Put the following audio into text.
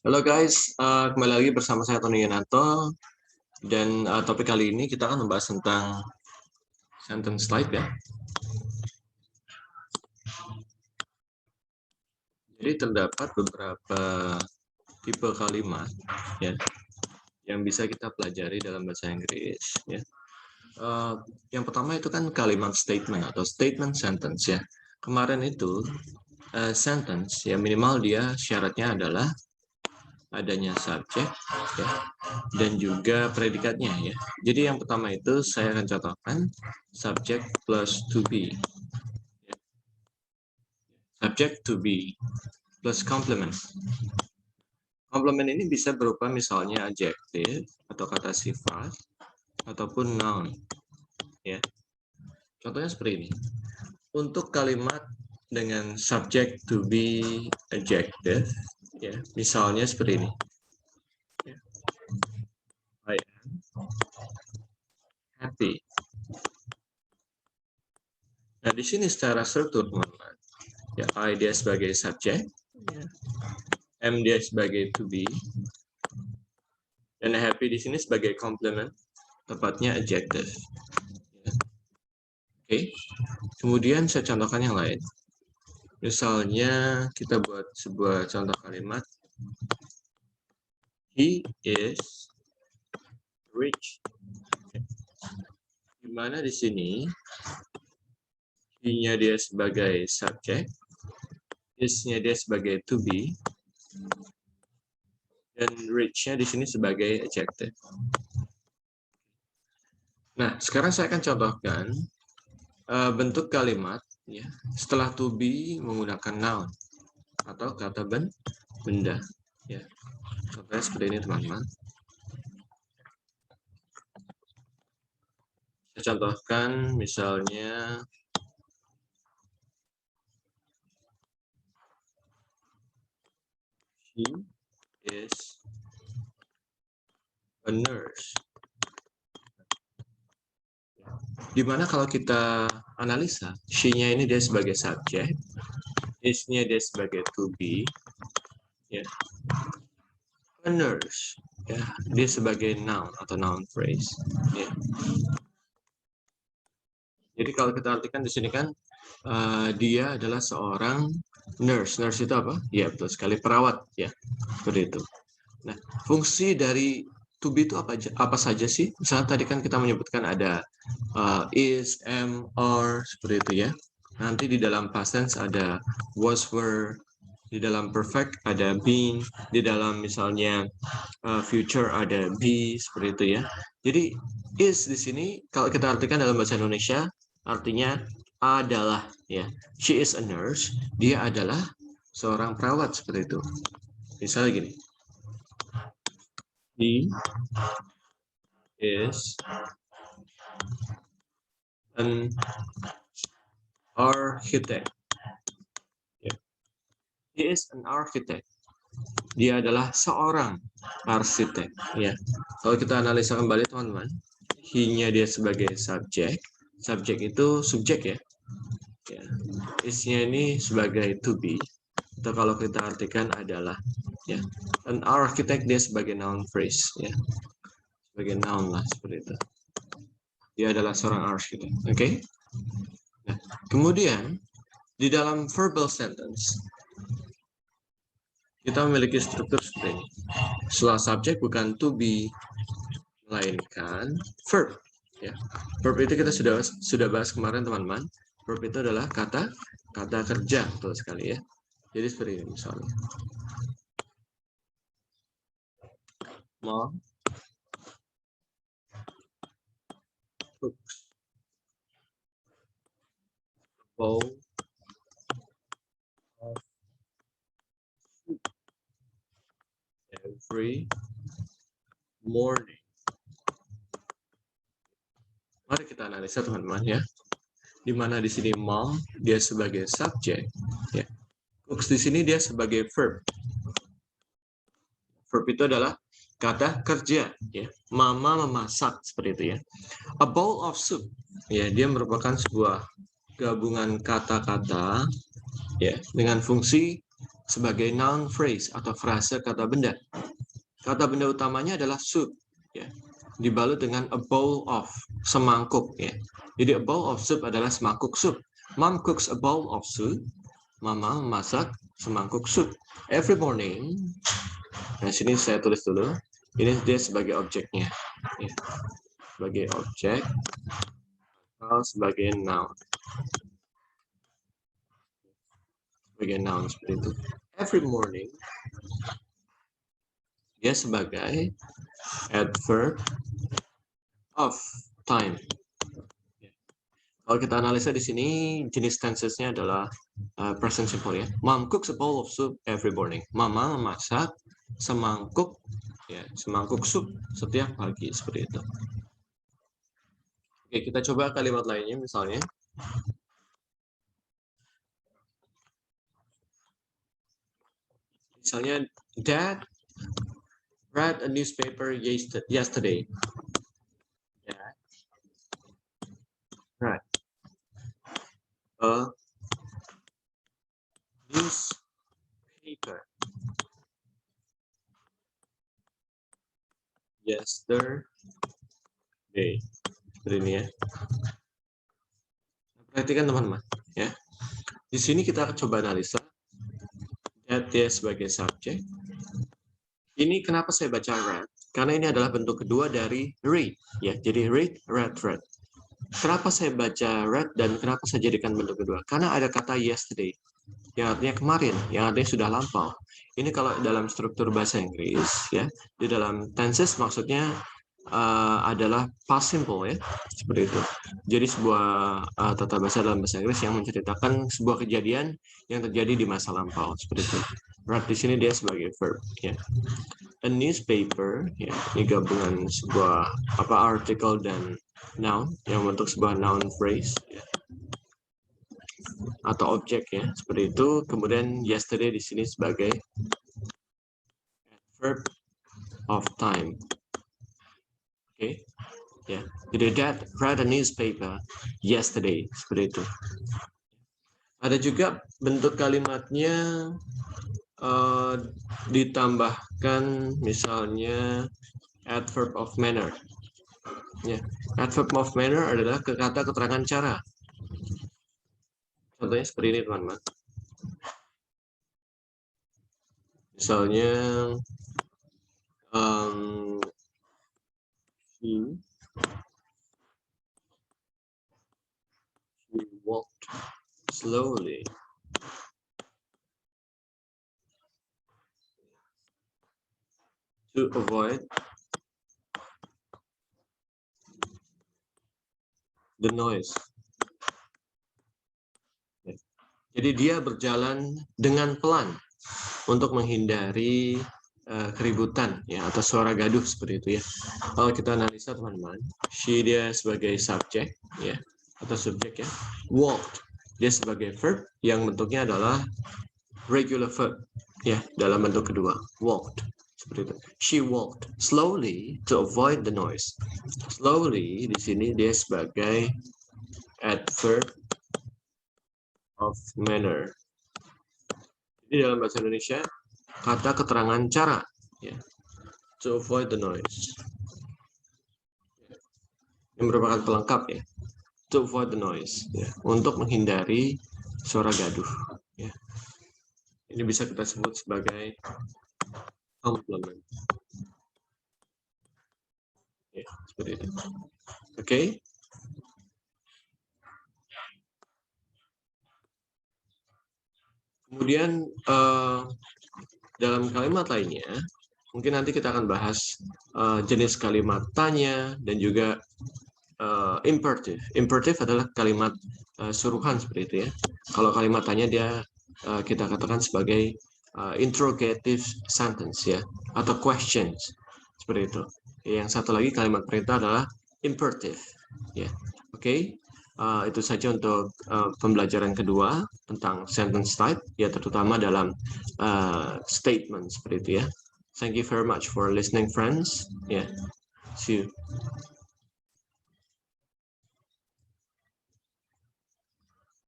Halo guys, kembali lagi bersama saya Tony Yunanto dan topik kali ini kita akan membahas tentang sentence type ya. Jadi terdapat beberapa tipe kalimat ya yang bisa kita pelajari dalam bahasa Inggris ya. Yang pertama itu kan kalimat statement atau statement sentence ya. Kemarin itu sentence ya minimal dia syaratnya adalah adanya subjek ya, dan juga predikatnya ya. Jadi yang pertama itu saya akan contohkan subject plus to be. Subject to be plus complement. Complement ini bisa berupa misalnya adjektif atau kata sifat ataupun noun ya. Contohnya seperti ini. Untuk kalimat dengan subject to be adjective ya, misalnya seperti ini. I am happy. Nah, di sini secara struktur teman-teman, ya I dia sebagai subjek, ya. M dia sebagai to be, dan happy di sini sebagai complement, tepatnya adjective. Ya. Oke, kemudian saya contohkan yang lain. Misalnya kita buat sebuah contoh kalimat, he is rich. Di mana di sini he-nya dia sebagai subjek, is-nya dia sebagai to be, dan rich-nya di sini sebagai adjective. Nah, sekarang saya akan contohkan bentuk kalimat ya, setelah to be menggunakan noun atau kata benda. Ya. Contohnya seperti ini teman-teman. Saya contohkan misalnya he is a nurse. Dimana kalau kita analisa, she-nya ini dia sebagai subjek, is-nya dia sebagai to be, ya. A nurse, ya, dia sebagai noun atau noun phrase. Ya. Jadi kalau kita artikan di sini kan dia adalah seorang nurse. Nurse itu apa? Ya betul sekali, perawat ya, seperti itu. Nah, fungsi dari to be itu apa saja sih? Misalnya tadi kan kita menyebutkan ada is, am, are, seperti itu ya. Nanti di dalam past tense ada was, were, di dalam perfect ada been, di dalam misalnya future ada be, seperti itu ya. Jadi is di sini kalau kita artikan dalam bahasa Indonesia artinya adalah ya. She is a nurse, dia adalah seorang perawat, seperti itu. Misalnya gini. He is an architect. He is an architect. Dia adalah seorang arsitek. Ya. Kalau kita analisa kembali teman-teman, he-nya dia sebagai subjek. Subjek itu subjek ya. Ya. Is-nya ini sebagai to be. Atau kalau kita artikan adalah ya. An architect dia sebagai noun phrase ya. Sebagai noun lah seperti itu. Dia adalah seorang arsitek. Oke? Okay? Nah, kemudian di dalam verbal sentence kita memiliki struktur seperti ini. Setelah subjek bukan to be, melainkan verb. Ya. Verb itu kita sudah bahas kemarin teman-teman. Verb itu adalah kata kerja, betul sekali ya. Jadi seperti ini misalnya. Mom cooks a bowl of soup every morning. Mari kita analisa teman-teman ya. Di mana di sini mom dia sebagai subjek, ya. Cooks di sini dia sebagai verb. Verb itu adalah kata kerja, ya. Mama memasak, seperti itu ya. A bowl of soup, ya, dia merupakan sebuah gabungan kata-kata, ya, dengan fungsi sebagai noun phrase atau frase kata benda. Kata benda utamanya adalah soup, ya, dibalut dengan a bowl of, semangkuk, ya. Jadi a bowl of soup adalah semangkuk sup. Mom cooks a bowl of soup. Mama memasak semangkuk sup. Every morning. Nah, sini saya tulis dulu. Ini dia sebagai objeknya, ya. Sebagai objek atau sebagai noun. Sebagai noun seperti itu. Every morning. Dia sebagai adverb of time. Kalau kita analisa di sini, jenis tensesnya adalah present simple, ya. Mom cooks a bowl of soup every morning. Mama memasak semangkuk, ya, semangkuk sup setiap pagi, seperti itu. Oke, kita coba kalimat lainnya, misalnya. Misalnya, Dad read a newspaper yesterday. Dad read a newspaper yesterday. Seperti ini, ya. Perhatikan teman-teman, ya. Di sini kita coba analisa. That dia sebagai subjek. Ini kenapa saya baca read? Karena ini adalah bentuk kedua dari read, ya. Jadi read, read. Kenapa saya baca read dan kenapa saya jadikan bentuk kedua? Karena ada kata yesterday, yang artinya kemarin, yang artinya sudah lampau. Ini kalau dalam struktur bahasa Inggris, ya, di dalam tenses maksudnya adalah past simple, ya, seperti itu. Jadi sebuah tata bahasa dalam bahasa Inggris yang menceritakan sebuah kejadian yang terjadi di masa lampau, seperti itu. Read di sini dia sebagai verb, ya. A newspaper, ya, ini gabungan sebuah artikel dan noun yang bentuk sebuah noun phrase, ya, atau objek, ya, seperti itu. Kemudian yesterday di sini sebagai verb of time. Oke, ya. Jadi Dad read a newspaper yesterday, seperti itu. Ada juga bentuk kalimatnya ditambahkan misalnya adverb of manner. Ya, adverb of manner adalah kata keterangan cara. Contohnya seperti ini, teman-teman. Misalnya, she walked slowly to avoid the noise. Jadi dia berjalan dengan pelan untuk menghindari keributan, ya, atau suara gaduh, seperti itu, ya. Kalau kita analisa, teman-teman, she dia sebagai subjek, ya, atau subjek, ya. Walked dia sebagai verb yang bentuknya adalah regular verb, ya, dalam bentuk kedua. Walked, seperti itu. She walked slowly to avoid the noise. Slowly di sini dia sebagai adverb of manner. Jadi dalam bahasa Indonesia kata keterangan cara, ya, to avoid the noise, yang merupakan pelengkap, ya, to avoid the noise, ya, untuk menghindari suara gaduh, ya. Ini bisa kita sebut sebagai complement, ya, seperti itu. Oke. Kemudian dalam kalimat lainnya, mungkin nanti kita akan bahas jenis kalimat tanya dan juga imperative. Imperative adalah kalimat suruhan, seperti itu, ya. Kalau kalimat tanya dia kita katakan sebagai interrogative sentence, ya, atau questions, seperti itu. Yang satu lagi kalimat perintah adalah imperative, ya. Oke. Itu saja untuk pembelajaran kedua tentang sentence type, ya, terutama dalam statement, seperti itu, ya. Thank you very much for listening, friends. Yeah, see you.